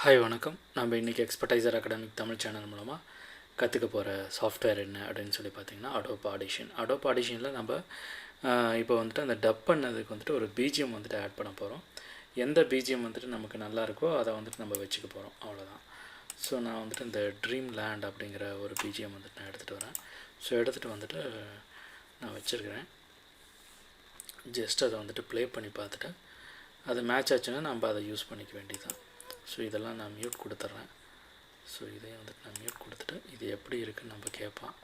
Hi வணக்கம். நம்ம இன்றைக்கி எக்ஸ்பர்டைசர் அகாடமிக் தமிழ் சேனல் மூலமாக கற்றுக்க போகிற சாஃப்ட்வேர் என்ன அப்படின்னு சொல்லி பார்த்திங்கன்னா அடோப் ஆடிஷனில் நம்ம இப்போ வந்துட்டு அந்த டப் பண்ணதுக்கு வந்துட்டு ஒரு பிஜிஎம் வந்துட்டு ஆட் பண்ண போகிறோம். எந்த பிஜிஎம் வந்துட்டு நமக்கு நல்லா இருக்கோ அதை வந்துட்டு நம்ம வச்சுக்க போகிறோம், அவ்வளோதான். ஸோ நான் வந்துட்டு இந்த ட்ரீம் லேண்ட் அப்படிங்கிற ஒரு பிஜிஎம் வந்துட்டு நான் எடுத்துகிட்டு வரேன். ஸோ எடுத்துகிட்டு வந்துட்டு நான் வச்சுருக்கிறேன். ஜஸ்ட் அதை வந்துட்டு ப்ளே பண்ணி பார்த்துட்டு அது மேட்ச் ஆச்சுன்னா நம்ம அதை யூஸ் பண்ணிக்க வேண்டியதுதான். ஸோ இதெல்லாம் நான் மியூட் கொடுத்துட்றேன். ஸோ இதையும் வந்துட்டு நான் மியூட் கொடுத்துட்டு இது எப்படி இருக்குன்னு நம்ம கேட்பான்.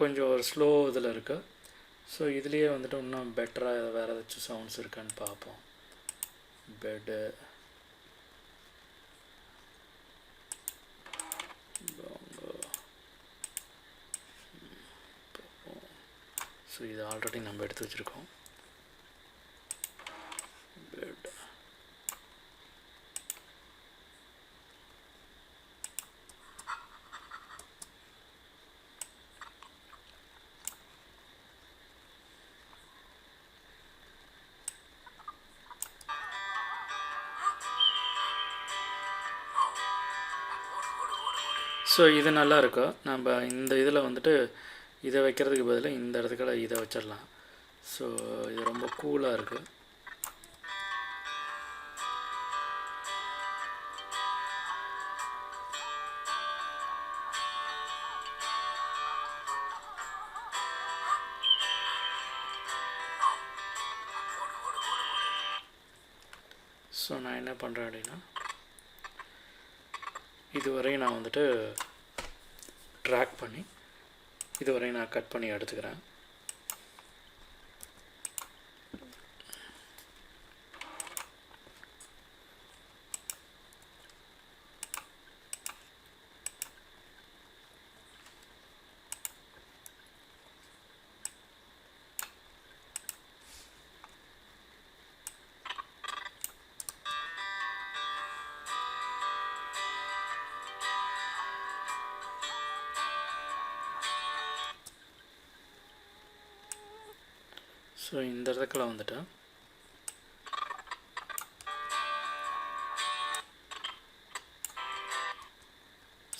கொஞ்சம் ஒரு ஸ்லோ இதில் இருக்குது. ஸோ இதுலேயே வந்துட்டு இன்னும் பெட்டராக வேறு ஏதாச்சும் சவுண்ட்ஸ் இருக்கான்னு பார்ப்போம். பெட்டு, ஸோ இது ஆல்ரெடி நம்ம எடுத்து வச்சுருக்கோம். பெட், ஸோ இது நல்லா இருக்கும். நம்ம இந்த இதில் வந்துட்டு இதை வைக்கிறதுக்கு பதிலாக இந்த இடத்துக்குள்ள இதை வச்சிடலாம். ஸோ இது ரொம்ப கூலாக இருக்குது. ஸோ நான் என்ன பண்ணுறேன் அப்படின்னா இதுவரையும் நான் வந்துட்டு ட்ராக் பண்ணி இதுவரையும் நான் கட் பண்ணி எடுத்துக்கிறேன். ஸோ இந்த இடத்துல வந்துட்டு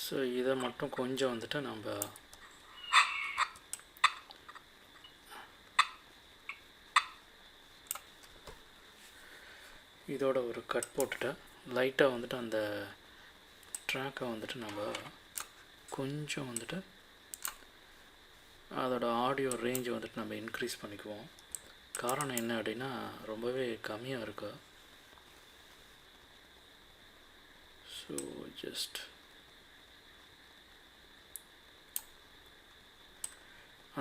ஸோ இதை மட்டும் கொஞ்சம் வந்துட்டு நம்ம இதோட ஒரு கட் போட்டுட்டு லைட்டாக வந்துட்டு அந்த ட்ராக்கை வந்துட்டு நம்ம கொஞ்சம் வந்துட்டு அதோட ஆடியோ ரேஞ்சை வந்துட்டு நம்ம இன்க்ரீஸ் பண்ணிக்குவோம். காரணம் என்ன அப்படின்னா ரொம்பவே கம்மியாக இருக்கு. ஸோ ஜஸ்ட்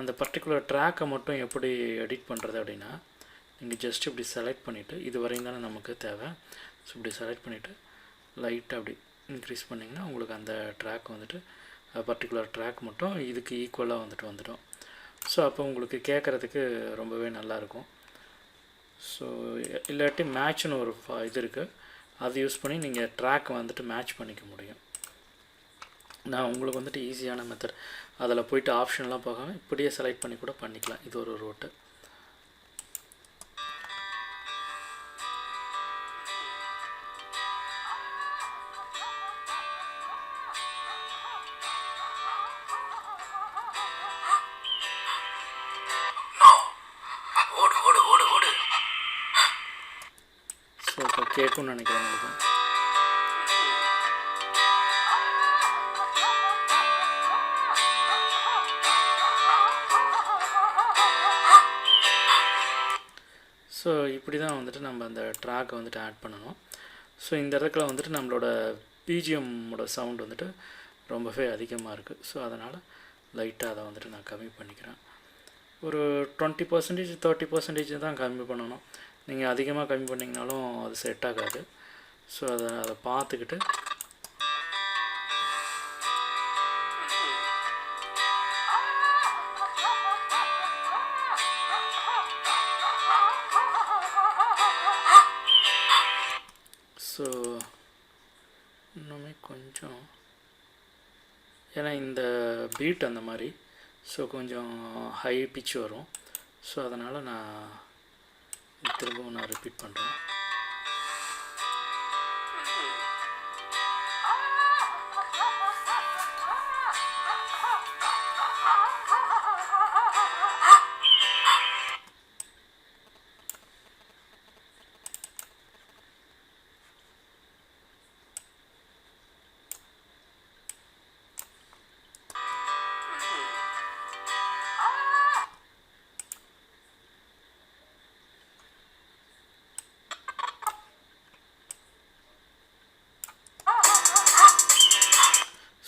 அந்த பர்டிகுலர் ட்ராக்கை மட்டும் எப்படி எடிட் பண்ணுறது அப்படின்னா நீங்கள் ஜஸ்ட் இப்படி செலக்ட் பண்ணிவிட்டு இது வரையும் தானே நமக்கு தேவை. ஸோ இப்படி செலக்ட் பண்ணிவிட்டு லைட்டாக அப்படி இன்க்ரீஸ் பண்ணிங்கன்னா உங்களுக்கு அந்த ட்ராக் வந்துட்டு பர்டிகுலர் ட்ராக் மட்டும் இதுக்கு ஈக்குவலாக வந்துடும். ஸோ அப்போ உங்களுக்கு கேட்குறதுக்கு ரொம்பவே நல்லாயிருக்கும். ஸோ இல்லாட்டி மேட்ச்னு ஒரு இது இருக்குது, அது யூஸ் பண்ணி நீங்கள் ட்ராக் வந்துட்டு மேட்ச் பண்ணிக்க முடியும். நான் உங்களுக்கு வந்துட்டு ஈஸியான மெத்தட், அதில் போய்ட்டு ஆப்ஷன்லாம் போகாமல் இப்படியே செலக்ட் பண்ணி கூட பண்ணிக்கலாம். இது ஒரு ரோட்டு. ஸோ இப்போ கேட்கும்னு நினைக்கிறேன் உங்களுக்கு. ஸோ இப்படி தான் வந்துட்டு நம்ம அந்த ட்ராக்கை வந்துட்டு ஆட் பண்ணணும். ஸோ இந்த இடத்துல வந்துட்டு நம்மளோட பிஜிஎம்மோட சவுண்ட் வந்துட்டு ரொம்பவே அதிகமாக இருக்குது. ஸோ அதனால் லைட்டாக அதை வந்துட்டு நான் கம்மி பண்ணிக்கிறேன். ஒரு 20% 30% தான் கம்மி பண்ணணும். நீங்கள் அதிகமாக கம்மி பண்ணிங்கனாலும் அது செட் ஆகாது. ஸோ அதை பார்த்துக்கிட்டு ஸோ இன்னுமே கொஞ்சம், ஏன்னா இந்த பீட் அந்த மாதிரி ஸோ கொஞ்சம் ஹை பிச் வரும். ஸோ அதனால் நான் திரும்பவும் நான் ரிப்பீட் பண்ணுறேன்.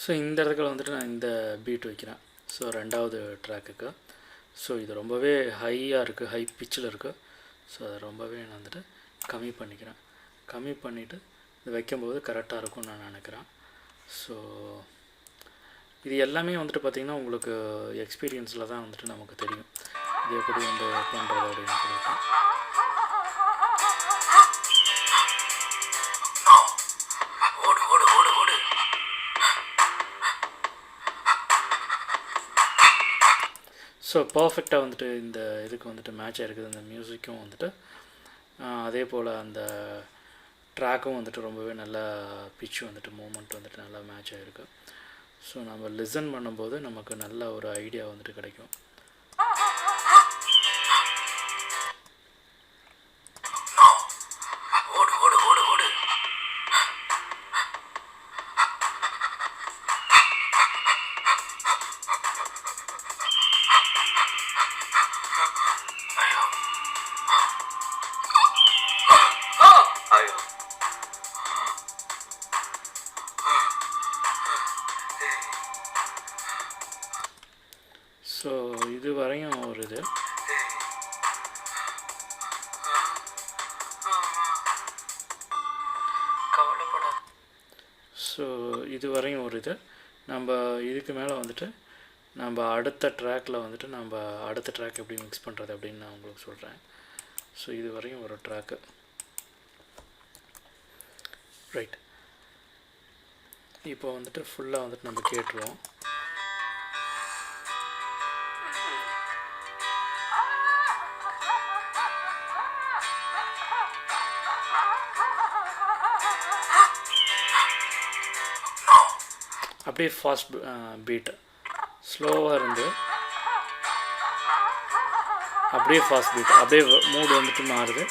ஸோ இந்த இடத்துல வந்துட்டு நான் இந்த பீட் வைக்கிறேன். ஸோ 2வது ட்ராக்குக்கு. ஸோ இது ரொம்பவே ஹையாக இருக்குது, ஹை பிச்சில் இருக்குது. ஸோ அதை ரொம்பவே நான் வந்துட்டு கம்மி பண்ணிக்கிறேன். கம்மி பண்ணிவிட்டு இது வைக்கும்போது கரெக்டாக இருக்கும்னு நான் நினைக்கிறேன். ஸோ இது எல்லாமே வந்துட்டு பார்த்திங்கன்னா உங்களுக்கு எக்ஸ்பீரியன்ஸில் தான் வந்துட்டு நமக்கு தெரியும் இது எப்படி வந்து பண்ணுறது அப்படின்னு சொல்லிட்டு. ஸோ பர்ஃபெக்டாக வந்துட்டு இந்த இதுக்கு வந்துட்டு மேட்ச் ஆகிருக்குது. அந்த மியூசிக்கும் வந்துட்டு அதே போல் அந்த ட்ராக்கும் வந்துட்டு ரொம்பவே நல்லா பிச் வந்துட்டு மூமெண்ட் வந்துட்டு நல்லா மேட்ச் ஆகிருக்கு. ஸோ நம்ம லிசன் பண்ணும்போது நமக்கு நல்ல ஒரு ஐடியா வந்துட்டு கிடைக்கும். ஸோ இது வரையும் ஒரு இது. ஸோ இது வரையும் ஒரு இது. நம்ம இதுக்கு மேலே வந்துட்டு நம்ம அடுத்த ட்ராக்கில் வந்துட்டு நம்ம அடுத்த ட்ராக் எப்படி மிக்ஸ் பண்ணுறது அப்படின்னு நான் உங்களுக்கு சொல்கிறேன். ஸோ இது வரையும் ஒரு ட்ராக்கு. ரைட், இப்போ வந்துட்டு ஃபுல்லாக வந்துட்டு நம்ம கேட்டுருவோம். அப்படியே ஃபாஸ்ட் பீட் ஸ்லோவாக இருந்து அப்படியே ஃபாஸ்ட் பீட் அப்படியே மூடு வந்துட்டு மாறுது.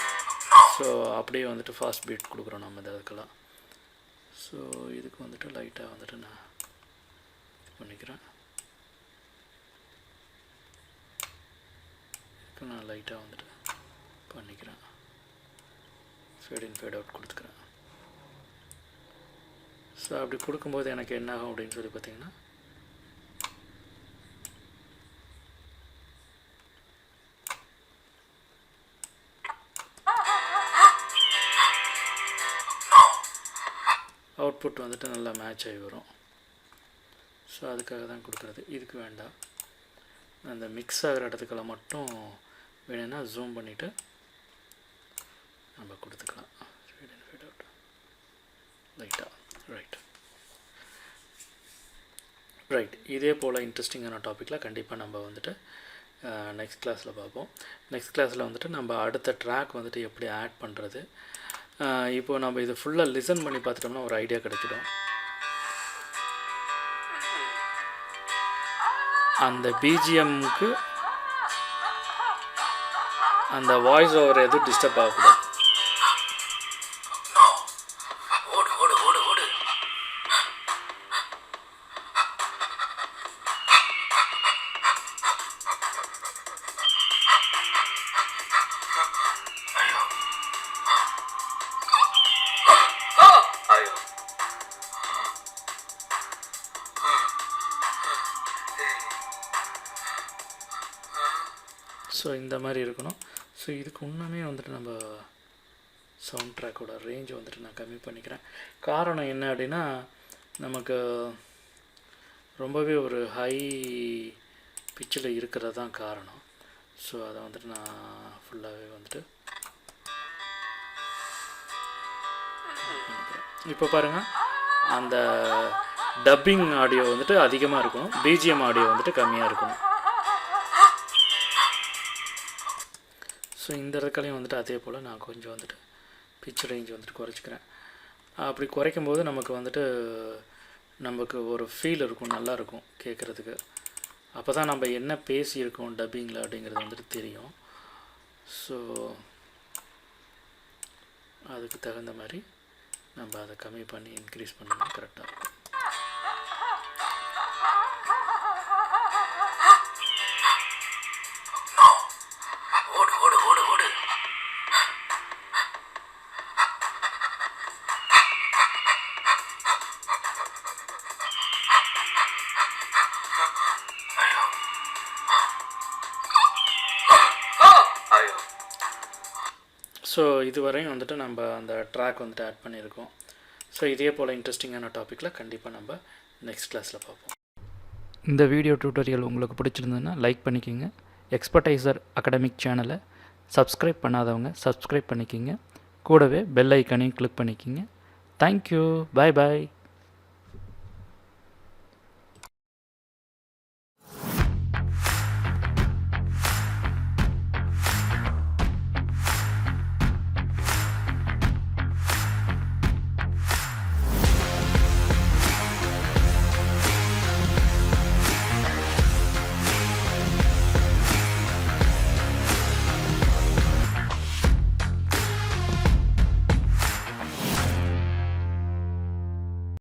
ஸோ அப்படியே வந்துட்டு ஃபாஸ்ட் பீட் கொடுக்குறோம் நம்ம இதுக்கெல்லாம். ஸோ இதுக்கு வந்துட்டு லைட்டாக வந்துட்டு நான் பண்ணிக்கிறேன். இதுக்கு நான் லைட்டாக வந்துட்டு பண்ணிக்கிறேன். ஃபேட் இன் ஃபேட் அவுட் கொடுத்துக்கிறேன். ஸோ அப்படி கொடுக்கும்போது எனக்கு என்ன ஆகும் அப்படின்னு சொல்லி பார்த்தீங்கன்னா அவுட்புட் வந்துட்டு நல்லா மேட்ச் ஆகி வரும். ஸோ அதுக்காக தான் கொடுக்குறது. இதுக்கு வேண்டாம், அந்த மிக்ஸ் ஆகிற இடத்துக்கெல்லாம் மட்டும் வேணும்னா ஜூம் பண்ணிவிட்டு நம்ம கொடுத்துக்கலாம். ஃபேட் இன் ஃபேட் அவுட் லைட்டாக. ரைட், இதே போல் இன்ட்ரெஸ்டிங்கான டாப்பிக்கில் கண்டிப்பாக நம்ம வந்துட்டு நெக்ஸ்ட் கிளாஸில் பார்ப்போம். நெக்ஸ்ட் கிளாஸில் வந்துட்டு நம்ம அடுத்த ட்ராக் வந்துட்டு எப்படி ஆட் பண்ணுறது. இப்போது நம்ம இது ஃபுல்லாக லிசன் பண்ணி பார்த்துட்டோம்னா ஒரு ஐடியா கிடைச்சிடும். அந்த பிஜிஎம்க்கு அந்த வாய்ஸ் ஓவர் எதுவும் டிஸ்டர்ப் ஆகக்கூடாது. ஸோ இந்த மாதிரி இருக்கணும். ஸோ இதுக்கு இன்னுமே வந்துட்டு நம்ம சவுண்ட் ட்ராக்கோட ரேஞ்ச் வந்துட்டு நான் கம்மி பண்ணிக்கிறேன். காரணம் என்ன அப்படின்னா நமக்கு ரொம்பவே ஒரு ஹை பிச்சில் இருக்கிறது தான் காரணம். ஸோ அதை வந்துட்டு நான் ஃபுல்லாகவே வந்துட்டு இப்போ பாருங்கள், அந்த டப்பிங் ஆடியோ வந்துட்டு அதிகமாக இருக்கணும், பிஜிஎம் ஆடியோ வந்துட்டு கம்மியாக இருக்கணும். ஸோ இந்த இடத்துலையும் வந்துட்டு அதே போல் நான் கொஞ்சம் வந்துட்டு பிச் ரேஞ்ச் வந்துட்டு குறைச்சிக்கிறேன். அப்படி குறைக்கும்போது நமக்கு வந்துட்டு நமக்கு ஒரு ஃபீல் இருக்கும், நல்லாயிருக்கும் கேட்குறதுக்கு. அப்போ தான் நம்ம என்ன பேசியிருக்கோம் டப்பிங்கில் அப்படிங்கிறது வந்துட்டு தெரியும். ஸோ அதுக்கு தகுந்த மாதிரி நம்ம அதை கம்மி பண்ணி இன்க்ரீஸ் பண்ணோம்னா கரெக்டாக இருக்கும். ஸோ இதுவரையும் வந்துட்டு நம்ம அந்த ட்ராக் வந்துட்டு ஆட் பண்ணியிருக்கோம். ஸோ இதே போல் இன்ட்ரெஸ்டிங்கான டாப்பிக்கில் கண்டிப்பாக நம்ம நெக்ஸ்ட் கிளாஸில் பார்ப்போம். இந்த வீடியோ டியூட்டோரியல் உங்களுக்கு பிடிச்சிருந்ததுன்னா லைக் பண்ணிக்கோங்க. எக்ஸ்பர்டைசர் அகாடமிக் சேனலை சப்ஸ்கிரைப் பண்ணாதவங்க சப்ஸ்கிரைப் பண்ணிக்கிங்க. கூடவே பெல் ஐக்கானையும் கிளிக் பண்ணிக்கிங்க. தேங்க்யூ. பாய் பாய்.